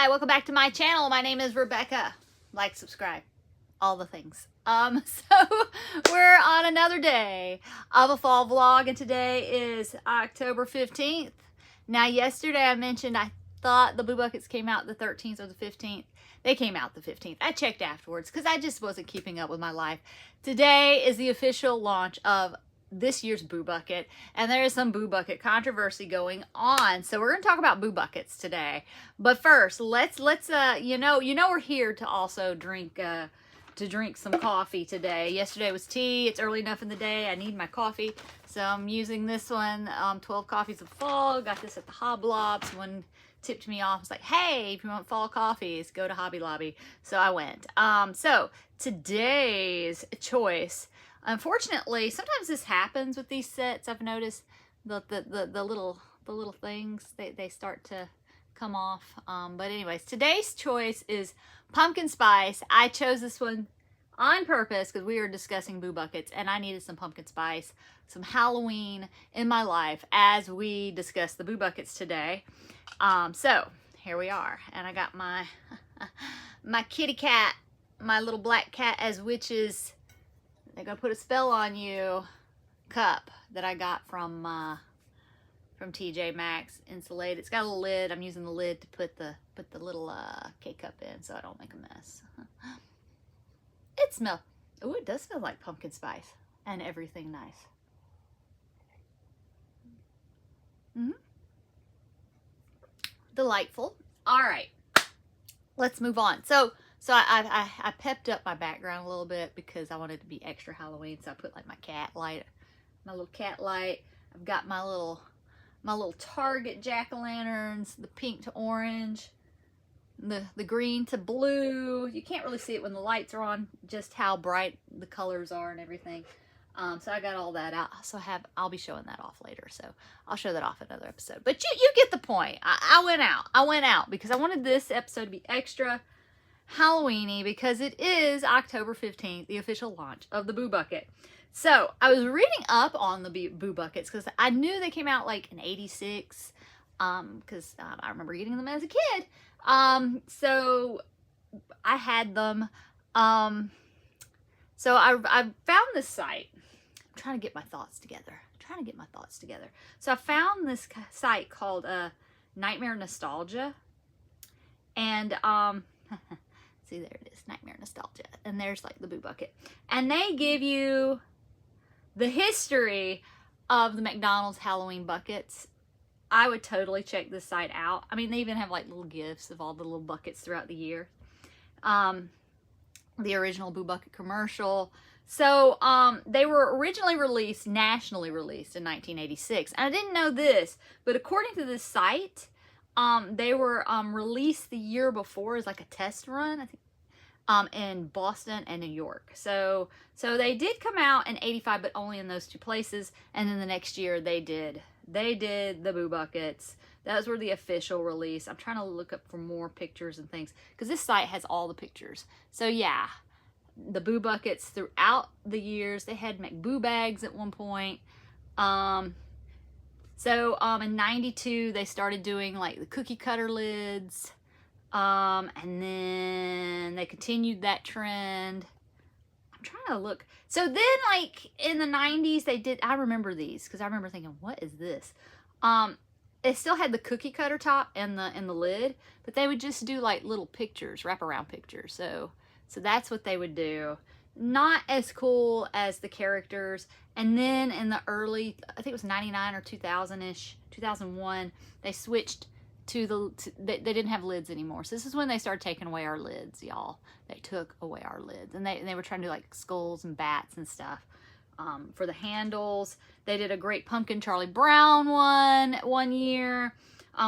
Hi, welcome back to my channel. My name is Rebecca. Like, subscribe, all the things. So we're on another day of a fall vlog, and today is October 15th. Now, yesterday I mentioned I thought the Boo Buckets came out the 13th or the 15th. They came out the 15th. I checked afterwards because I just wasn't keeping up with my life. Today is the official launch of this year's Boo Bucket, and there is some Boo Bucket controversy going on. So we're going to talk about Boo Buckets today. But first, let's you know we're here to also drink some coffee today. Yesterday was tea. It's early enough in the day. I need my coffee. So I'm using this one, 12 Coffees of Fall. Got this at the Hobby Lobby. Someone tipped me off. It's like, hey, if you want fall coffees, go to Hobby Lobby. So I went. So today's choice, unfortunately, sometimes this happens with these sets. I've noticed the little things, they start to come off. But anyways, today's choice is pumpkin spice. I chose this one on purpose because we were discussing Boo Buckets and I needed some pumpkin spice, some Halloween in my life as we discuss the Boo Buckets today. So here we are, and I got my my kitty cat, my little black cat as witches. They're gonna put a spell on you cup that I got from TJ Maxx, insulated. It's got a lid. I'm using the lid to put the little K-cup in so I don't make a mess. It smells, oh, it does smell like pumpkin spice and everything nice. Delightful. All right, let's move on. So I pepped up my background a little bit because I wanted to be extra Halloween. So I put like my cat light, my little cat light. I've got my little Target jack-o'-lanterns, the pink to orange, the green to blue. You can't really see it when the lights are on, just how bright the colors are and everything. So I got all that out. So I'll be showing that off later. So I'll show that off in another episode. But you get the point. I went out because I wanted this episode to be extra Halloweeny because it is October 15th, the official launch of the Boo Bucket. So I was reading up on the Boo Buckets because I knew they came out like in '86 because I remember getting them as a kid. So I had them. So I found this site. I'm trying to get my thoughts together. So I found this site called Nightmare Nostalgia. And see, there it is, Nightmare Nostalgia. And there's like the Boo Bucket. And they give you the history of the McDonald's Halloween buckets. I would totally check this site out. I mean, they even have like little gifts of all the little buckets throughout the year. The original Boo Bucket commercial. So they were originally nationally released in 1986. And I didn't know this, but according to this site, they were released the year before as like a test run, I think, in Boston and New York. So they did come out in '85, but only in those two places. And then the next year they did the Boo Buckets. Those were the official release. I'm trying to look up for more pictures and things because this site has all the pictures. So yeah, the Boo Buckets throughout the years. They had McBoo bags at one point. So in '92 they started doing like the cookie cutter lids. And then they continued that trend. I'm trying to look. So then like in the '90s they did, I remember these because I remember thinking, what is this? It still had the cookie cutter top and the lid, but they would just do like little pictures, wraparound pictures. So that's what they would do. Not as cool as the characters. And then in the early, I think it was '99 or 2000-ish, 2001, they switched to they didn't have lids anymore. So this is when they started taking away our lids, y'all. They took away our lids, and they were trying to do like skulls and bats and stuff. For the handles, they did a great pumpkin Charlie Brown one year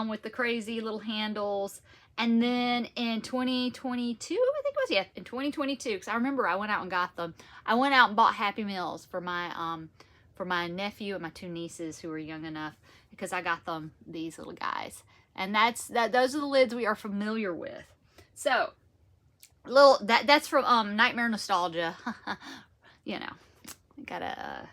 with the crazy little handles. And then in 2022, I think it was, yeah, in 2022, because I remember I went out and got them. I went out and bought Happy Meals for my nephew and my two nieces who were young enough, because I got them these little guys. And those are the lids we are familiar with. So that's from Nightmare Nostalgia. You know, you gotta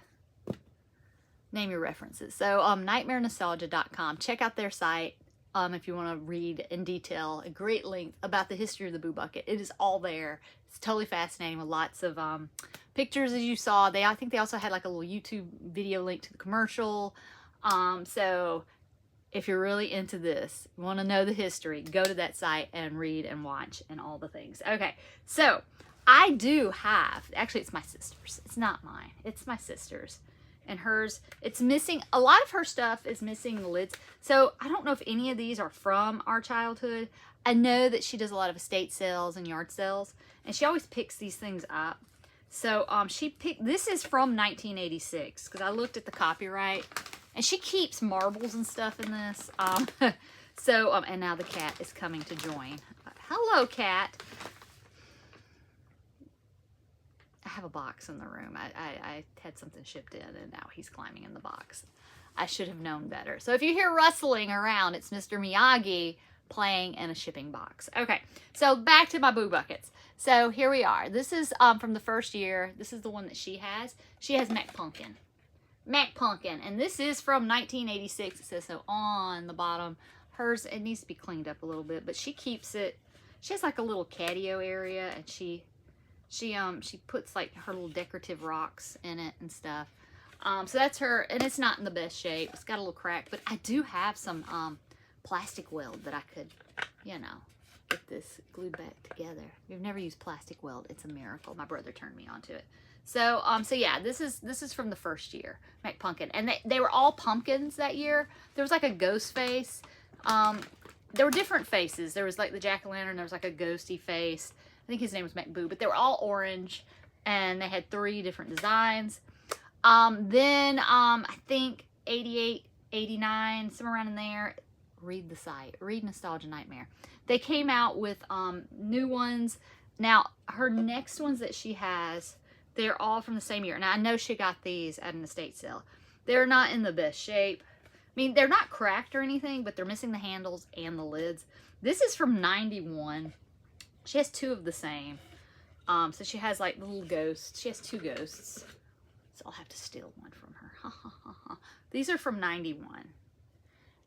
name your references. So nightmarenostalgia.com. Check out their site. if you want to read in detail, a great length about the history of the Boo Bucket. It is all there. It's totally fascinating with lots of pictures, as you saw. I think they also had like a little YouTube video link to the commercial. So if you're really into this, you want to know the history, go to that site and read and watch and all the things. Okay, so I do have, actually it's my sister's. It's not mine. It's my sister's. And hers, it's missing, a lot of her stuff is missing the lids. So I don't know if any of these are from our childhood. I know that she does a lot of estate sales and yard sales, and she always picks these things up. So she picked, this is from 1986, because I looked at the copyright, and she keeps marbles and stuff in this. And now the cat is coming to join. Hello, cat. I have a box in the room. I had something shipped in, and now he's climbing in the box. I should have known better. So if you hear rustling around, it's Mr. Miyagi playing in a shipping box. Okay, so back to my Boo Buckets. So here we are. This is from the first year. This is the one that she has. She has Mac Pumpkin. Mac Pumpkin, and this is from 1986. It says so on the bottom. Hers, it needs to be cleaned up a little bit, but she keeps it. She has like a little catio area, and she puts like her little decorative rocks in it and stuff. So that's her, and it's not in the best shape. It's got a little crack, but I do have some plastic weld that I could, you know, get this glued back together. If you've never used plastic weld, it's a miracle. My brother turned me onto it. So yeah, this is from the first year, Mac Pumpkin, and they were all pumpkins that year. There was like a ghost face. There were different faces. There was like the jack-o'-lantern. There was like a ghosty face. I think his name was Mac Boo, but they were all orange, and they had 3 different designs. I think 88, 89, somewhere around in there. Read the site. Read Nostalgia Nightmare. They came out with new ones. Now, her next ones that she has, they're all from the same year. Now, I know she got these at an estate sale. They're not in the best shape. I mean, they're not cracked or anything, but they're missing the handles and the lids. This is from 91. She has 2 of the same. So she has like the little ghosts. She has 2 ghosts. So I'll have to steal one from her. These are from 91.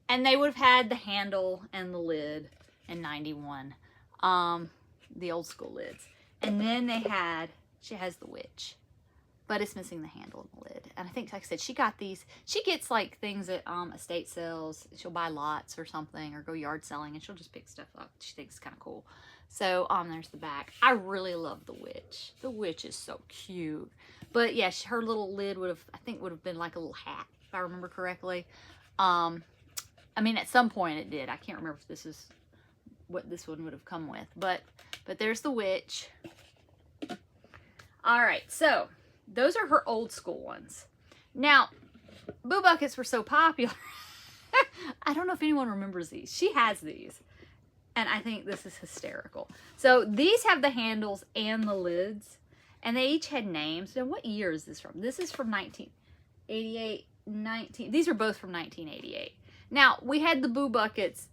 And they would have had the handle and the lid in 91. The old school lids. And then she has the witch. But it's missing the handle and the lid. And I think, like I said, she got these. She gets like things at estate sales. She'll buy lots or something, or go yard selling, and she'll just pick stuff up. She thinks it's kind of cool. So there's the back. I really love the witch. The witch is so cute. But yeah, her little lid would have been like a little hat, if I remember correctly. I mean, at some point it did. I can't remember if this is what this one would have come with. But there's the witch. All right, so those are her old school ones. Now, Boo Buckets were so popular. I don't know if anyone remembers these. She has these. And I think this is hysterical. So these have the handles and the lids. And they each had names. Now, what year is this from? This is from 1988, These are both from 1988. Now, we had the Boo Buckets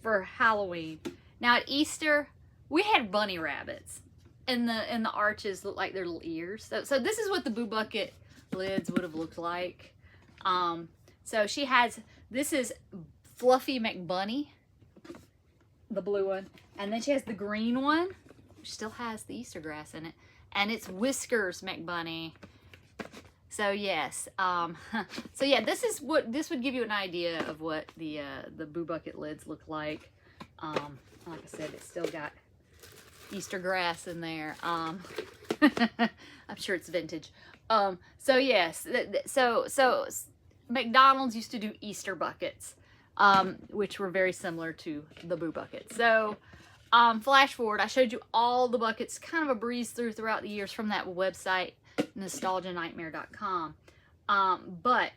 for Halloween. Now, at Easter, we had bunny rabbits. And the arches look like their little ears. So this is what the Boo Bucket lids would have looked like. So she has, this is Fluffy McBunny, the blue one. And then she has the green one, which still has the Easter grass in it. And it's Whiskers McBunny. So yes, so yeah, this would give you an idea of what the Boo Bucket lids look like. Like I said, it's still got Easter grass in there. I'm sure it's vintage. So yes, so McDonald's used to do Easter buckets, which were very similar to the Boo Bucket. So flash forward, I showed you all the buckets, kind of a breeze throughout the years from that website, nostalgianightmare.com. But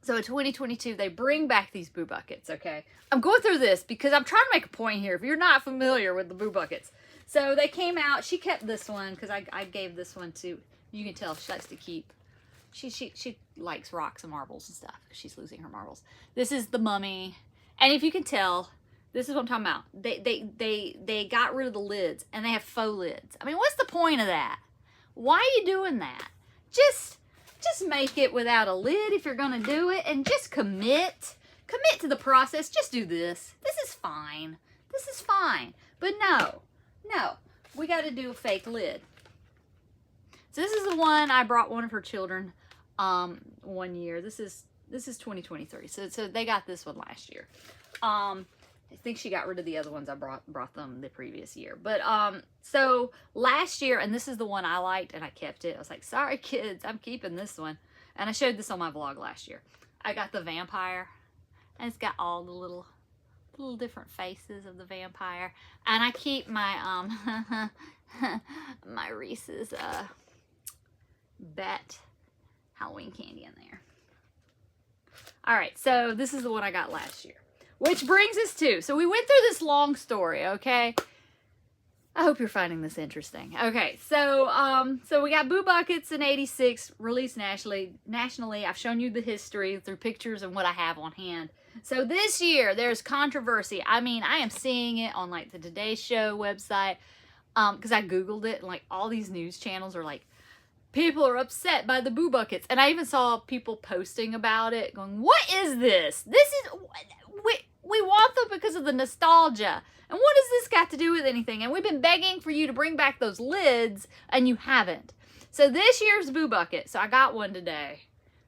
so in 2022, they bring back these Boo Buckets, okay? I'm going through this because I'm trying to make a point here if you're not familiar with the Boo Buckets. So they came out, she kept this one because I gave this one to, you can tell she likes to keep, she likes rocks and marbles and stuff because she's losing her marbles. This is the Mummy. And if you can tell, this is what I'm talking about. They got rid of the lids and they have faux lids. I mean, what's the point of that? Why are you doing that? Just make it without a lid if you're going to do it, and just commit commit to the process. Just do this. This is fine. This is fine. But no, we got to do a fake lid. So this is the one I brought one of her children 1 year. This is 2023. So they got this one last year. I think she got rid of the other ones. I brought them the previous year. But so last year, and this is the one I liked, and I kept it. I was like, sorry kids, I'm keeping this one. And I showed this on my vlog last year. I got the vampire, and it's got all the little different faces of the vampire. And I keep my my Reese's Bet Halloween candy in there. All right, so this is the one I got last year. Which brings us to, so we went through this long story, okay? I hope you're finding this interesting. Okay, so we got Boo Buckets in '86, released nationally. I've shown you the history through pictures and what I have on hand. So this year, there's controversy. I mean, I am seeing it on like the Today Show website, because I Googled it, and like all these news channels are like, people are upset by the Boo Buckets. And I even saw people posting about it, going, what is this? This is, we want them because of the nostalgia. And what has this got to do with anything? And we've been begging for you to bring back those lids, and you haven't. So this year's Boo Bucket. So I got one today.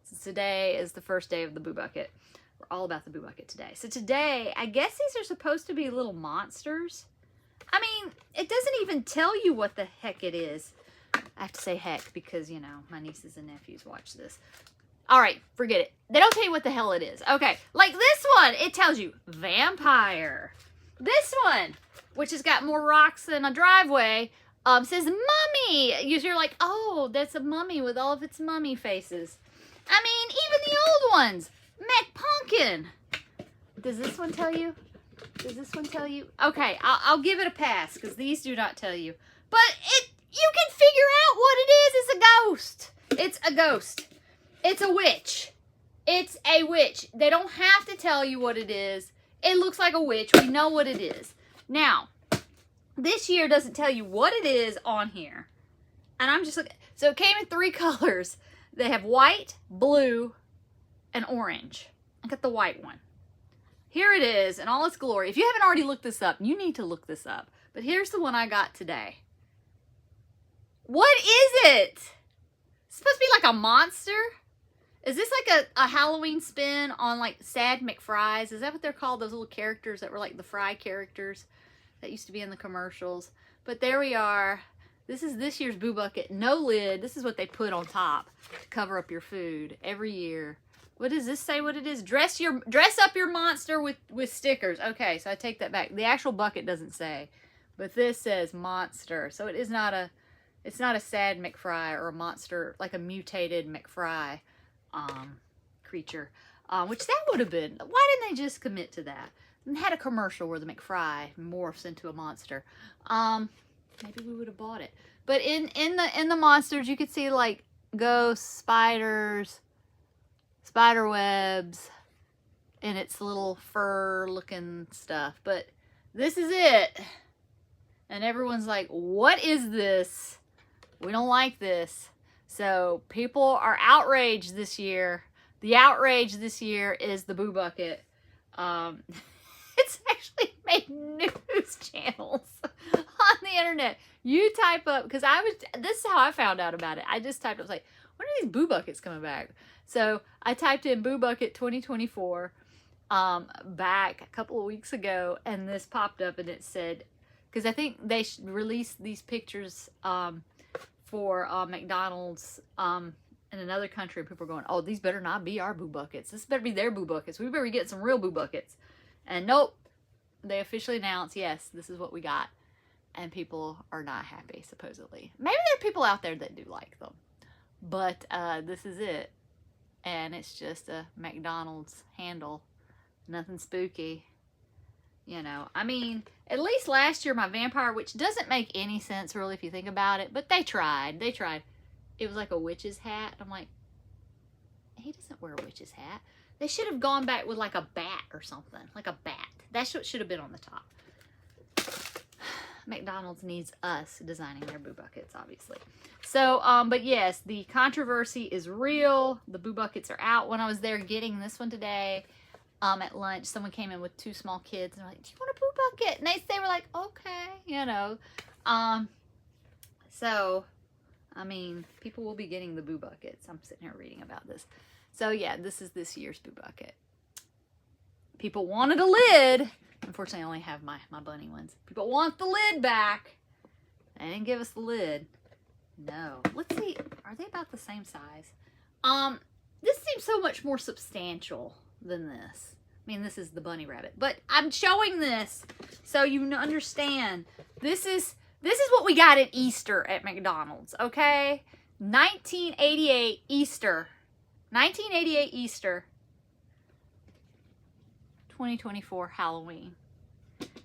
So today is the first day of the Boo Bucket. We're all about the Boo Bucket today. So today, I guess these are supposed to be little monsters. I mean, it doesn't even tell you what the heck it is. I have to say heck because, you know, my nieces and nephews watch this. All right, forget it. They don't tell you what the hell it is. Okay, like this one, it tells you vampire. This one, which has got more rocks than a driveway, says mummy. You're like, oh, that's a mummy with all of its mummy faces. I mean, even the old ones. McPumpkin. Does this one tell you? Does this one tell you? Okay, I'll give it a pass because these do not tell you. But you can figure out what it is. It's a ghost. It's a ghost. It's a witch. It's a witch. They don't have to tell you what it is. It looks like a witch. We know what it is. Now, this year doesn't tell you what it is on here. And I'm just looking. So it came in 3 colors. They have white, blue, and orange. I got the white one. Here it is in all its glory. If you haven't already looked this up, you need to look this up. But here's the one I got today. What is it? It's supposed to be like a monster? Is this like a Halloween spin on like Sad McFries? Is that what they're called? Those little characters that were like the Fry characters that used to be in the commercials. But there we are. This is this year's Boo Bucket. No lid. This is what they put on top to cover up your food every year. What does this say what it is? Dress up your monster with stickers. Okay, so I take that back. The actual bucket doesn't say. But this says monster. So it is not a, it's not a Sad McFry or a monster, like a mutated McFry creature. Which that would have been. Why didn't they just commit to that? And had a commercial where the McFry morphs into a monster. Maybe we would have bought it. But in the monsters, you could see like ghosts, spiders, spider webs, and its little fur looking stuff. But this is it. And everyone's like, what is this? We don't like this. So people are outraged this year. The outrage this year is the Boo Bucket. It's actually made news channels on the internet. You type up, because this is how I found out about it. I just typed up, like, when are these Boo Buckets coming back? So I typed in Boo Bucket 2024 back a couple of weeks ago, and this popped up, and it said, because I think they released these pictures for McDonald's in another country, and people are going, oh, these better not be our Boo Buckets. This better be their Boo Buckets. We better get some real Boo Buckets. And nope, they officially announced, yes, this is what we got. And people are not happy, supposedly. Maybe there are people out there that do like them. But this is it. And it's just a McDonald's handle. Nothing spooky. You know, I mean, at least last year my vampire, which doesn't make any sense really if you think about it, but they tried. They tried. It was like a witch's hat. I'm like, he doesn't wear a witch's hat. They should have gone back with like a bat or something. Like a bat. That's what should have been on the top. McDonald's needs us designing their Boo Buckets, obviously. So, but yes, the controversy is real. The Boo Buckets are out. When I was there getting this one today, At lunch, someone came in with 2 small kids and were like, "Do you want a Boo Bucket?" And they were like, "Okay," you know. So, I mean, people will be getting the Boo Buckets. I'm sitting here reading about this. So yeah, this is this year's Boo Bucket. People wanted a lid. Unfortunately, I only have my bunny ones. People want the lid back. They didn't give us the lid. No. Let's see. Are they about the same size? This seems so much more substantial than this. I mean, this is the bunny rabbit, but I'm showing this so you understand. This is what we got at Easter at McDonald's, okay? 1988 Easter. 1988 Easter. 2024 Halloween.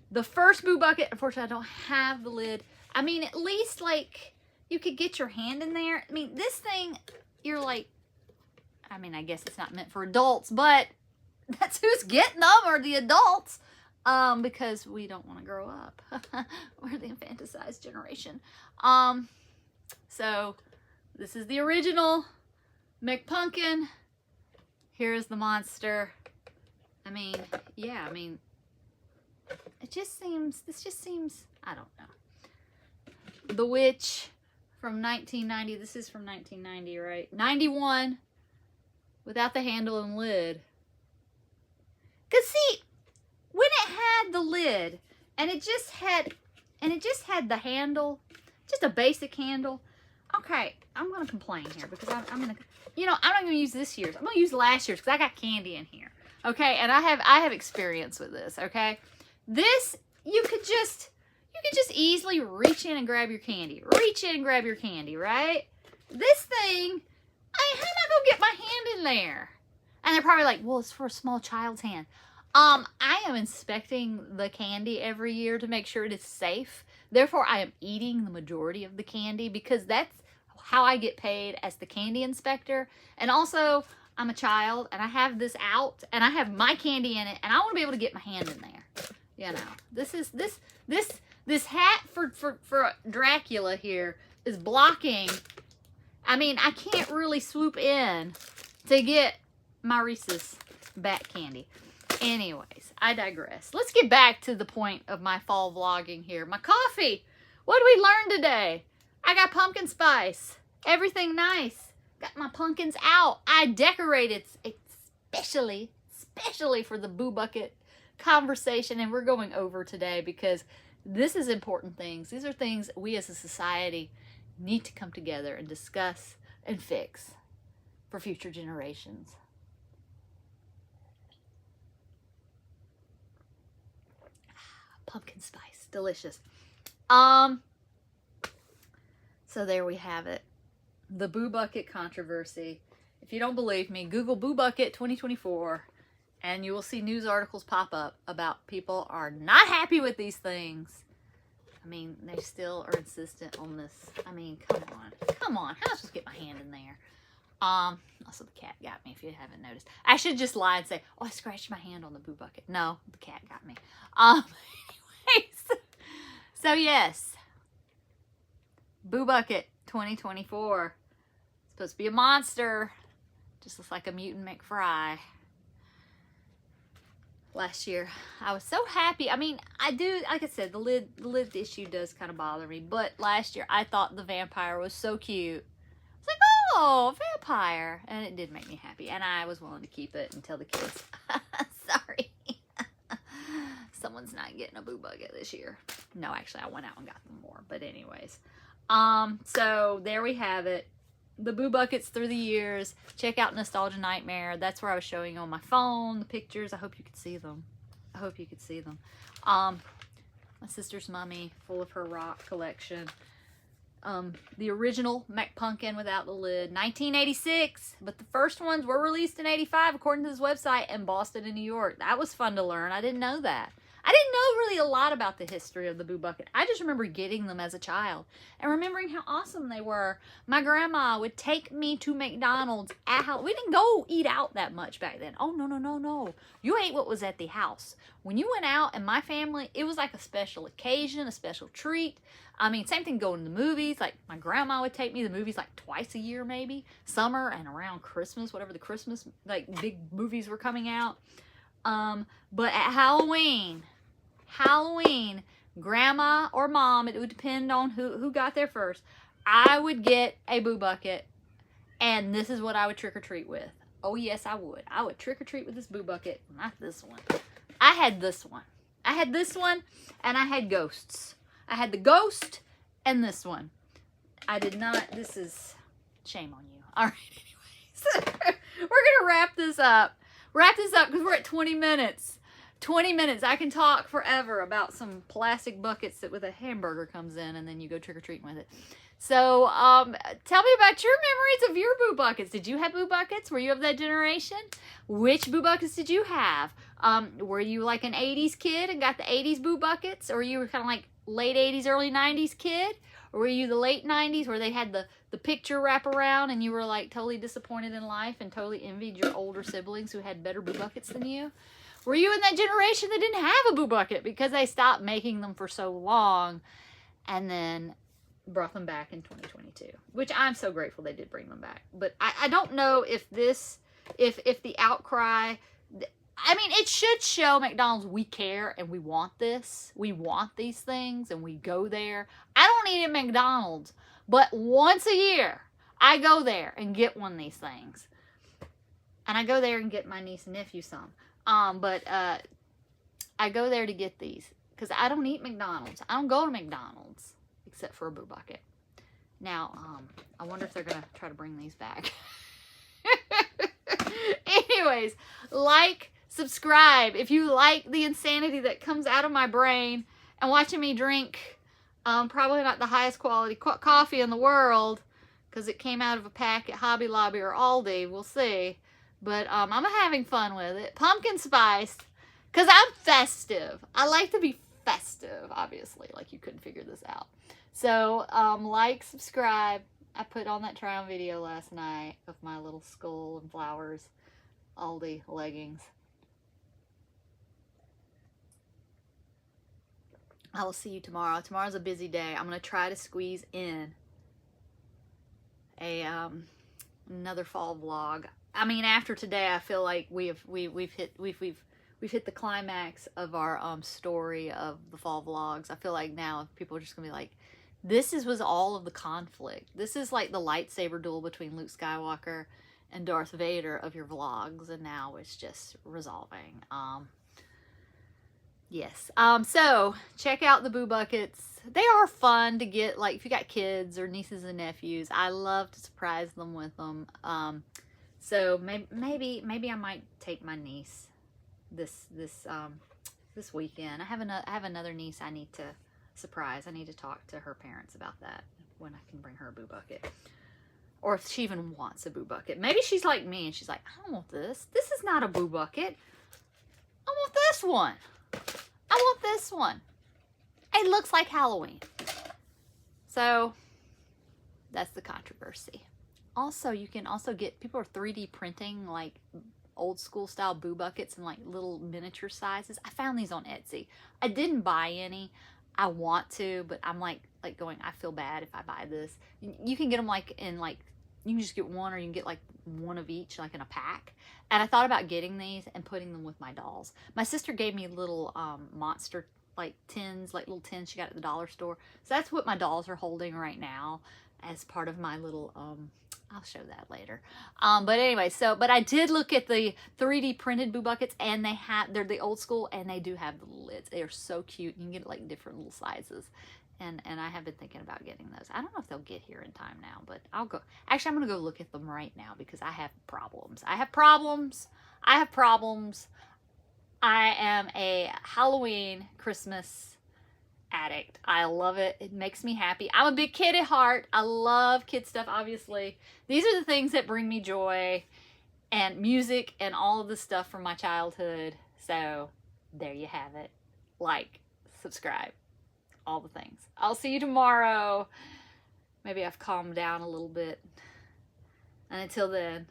The first Boo Bucket, unfortunately, I don't have the lid. I mean, at least, like, you could get your hand in there. I mean, this thing, you're like, I mean, I guess it's not meant for adults, but that's who's getting them, or the adults, because we don't want to grow up. We're the infanticized generation. So this is the original McPumpkin. Here's the monster. I mean, yeah, I mean, this just seems, I don't know. The Witch from 1990. This is from 1990, right? 91, without the handle and lid. Because see, when it had the lid, and it just had the handle, just a basic handle. Okay, I'm going to complain here because I'm going to, you know, I'm not going to use this year's. I'm going to use last year's because I got candy in here. Okay, and I have experience with this, okay? This, you could just easily reach in and grab your candy. Reach in and grab your candy, right? This thing, how am I going to get my hand in there? And they're probably like, well, it's for a small child's hand. I am inspecting the candy every year to make sure it is safe. Therefore, I am eating the majority of the candy because that's how I get paid as the candy inspector. And also, I'm a child and I have this out and I have my candy in it and I want to be able to get my hand in there. You know, this hat for Dracula here is blocking. I mean, I can't really swoop in to get my Reese's Bat candy. Anyways, I digress. Let's get back to the point of my fall vlogging here. My coffee. What did we learn today? I got pumpkin spice. Everything nice. Got my pumpkins out. I decorated especially for the Boo Bucket conversation, and we're going over today because this is important things. These are things we as a society need to come together and discuss and fix for future generations. Pumpkin spice, delicious. So there we have it. The Boo Bucket controversy. If you don't believe me, Google Boo Bucket 2024 and you will see news articles pop up about people are not happy with these things. I mean, they still are insistent on this. I mean, come on. Come on. How am I supposed to get my hand in there? Also the cat got me, if you haven't noticed. I should just lie and say, oh, I scratched my hand on the Boo Bucket. No, the cat got me. Anyways. So yes. Boo Bucket 2024. Supposed to be a monster. Just looks like a mutant McFry. Last year, I was so happy. I mean, I do, like I said, the lid issue does kind of bother me. But last year, I thought the vampire was so cute. I was like, oh, vampire. And it did make me happy. And I was willing to keep it and tell the kids, sorry. Someone's not getting a Boo Bucket this year. No, actually, I went out and got them more. But anyways. So there we have it. The Boo Buckets through the years. Check out Nostalgia Nightmare. That's where I was showing you on my phone, the pictures. I hope you could see them. I hope you could see them. My sister's mummy, full of her rock collection. The original McPumpkin without the lid, 1986. But the first ones were released in 85, according to this website, in Boston and New York. That was fun to learn. I didn't know that. I didn't know really a lot about the history of the Boo Bucket. I just remember getting them as a child and remembering how awesome they were. My grandma would take me to McDonald's at house. We didn't go eat out that much back then. Oh, no, no, no, no. You ate what was at the house. When you went out and my family, it was like a special occasion, a special treat. I mean, same thing going to the movies. Like, my grandma would take me to the movies like twice a year maybe. Summer and around Christmas, whatever the Christmas, like, big movies were coming out. But at Halloween, grandma or mom, it would depend on who got there first, I would get a boo bucket, and this is what I would trick or treat with. Oh yes, I would. I would trick or treat with this boo bucket, not this one. I had this one. And I had ghosts. I had the ghost and this one. I did not. This is shame on you. All right, anyways. We're going to wrap this up. Because we're at 20 minutes. 20 minutes. I can talk forever about some plastic buckets that with a hamburger comes in and then you go trick-or-treating with it. So, tell me about your memories of your boo buckets. Did you have boo buckets? Were you of that generation? Which boo buckets did you have? Were you like an 80s kid and got the 80s boo buckets? Or you were kind of like late 80s, early 90s kid? Or were you the late 90s where they had the picture wrap around and you were like totally disappointed in life and totally envied your older siblings who had better boo buckets than you? Were you in that generation that didn't have a boo bucket because they stopped making them for so long and then brought them back in 2022, which I'm so grateful they did bring them back. But I don't know if if the outcry, I mean, it should show McDonald's we care and we want this. We want these things and we go there. I don't eat at McDonald's, but once a year, I go there and get one of these things. And I go there and get my niece and nephew some. But I go there to get these because I don't eat McDonald's. I don't go to McDonald's except for a boo bucket. Now, I wonder if they're going to try to bring these back. Anyways, like, subscribe if you like the insanity that comes out of my brain and watching me drink probably not the highest quality coffee in the world because it came out of a pack at Hobby Lobby or Aldi. We'll see. But I'm having fun with it. Pumpkin spice because I'm festive. I like to be festive, obviously, like you couldn't figure this out. So, like, subscribe. I put on that try-on video last night of my little skull and flowers Aldi leggings. I will see you tomorrow. Tomorrow's a busy day. I'm going to try to squeeze in a another fall vlog. I mean, after today, I feel like we've hit the climax of our story of the fall vlogs. I feel like now people are just gonna be like, this was all of the conflict. This is like the lightsaber duel between Luke Skywalker and Darth Vader of your vlogs, and now it's just resolving. Yes. So check out the boo buckets. They are fun to get, like, if you got kids or nieces and nephews. I love to surprise them with them. So maybe I might take my niece this weekend. I have another niece I need to surprise. I need to talk to her parents about that when I can bring her a boo bucket. Or if she even wants a boo bucket. Maybe she's like me and she's like, I don't want this. This is not a boo bucket. I want this one. I want this one. It looks like Halloween. So that's the controversy. Also, you can also get, people are 3D printing like old school style boo buckets in like little miniature sizes. I found these on Etsy. I didn't buy any. I want to, but I'm like going, I feel bad if I buy this. You can get them like in like, you can just get one, or you can get like one of each, like in a pack. And I thought about getting these and putting them with my dolls. My sister gave me little monster like tins, like little tins she got at the dollar store. So that's what my dolls are holding right now as part of my little, I'll show that later. But anyway, but I did look at the 3D printed boo buckets, and they're the old school, and they do have the lids. They are so cute. You can get like different little sizes. And I have been thinking about getting those. I don't know if they'll get here in time now, but I'll go. Actually, I'm going to go look at them right now because I have problems. I have problems. I am a Halloween, Christmas addict. I love it. It makes me happy. I'm a big kid at heart. I love kid stuff, obviously. These are the things that bring me joy, and music and all of the stuff from my childhood. So there you have it. Like, subscribe, all the things. I'll see you tomorrow. Maybe I've calmed down a little bit. And until then,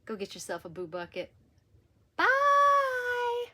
go get yourself a boo bucket.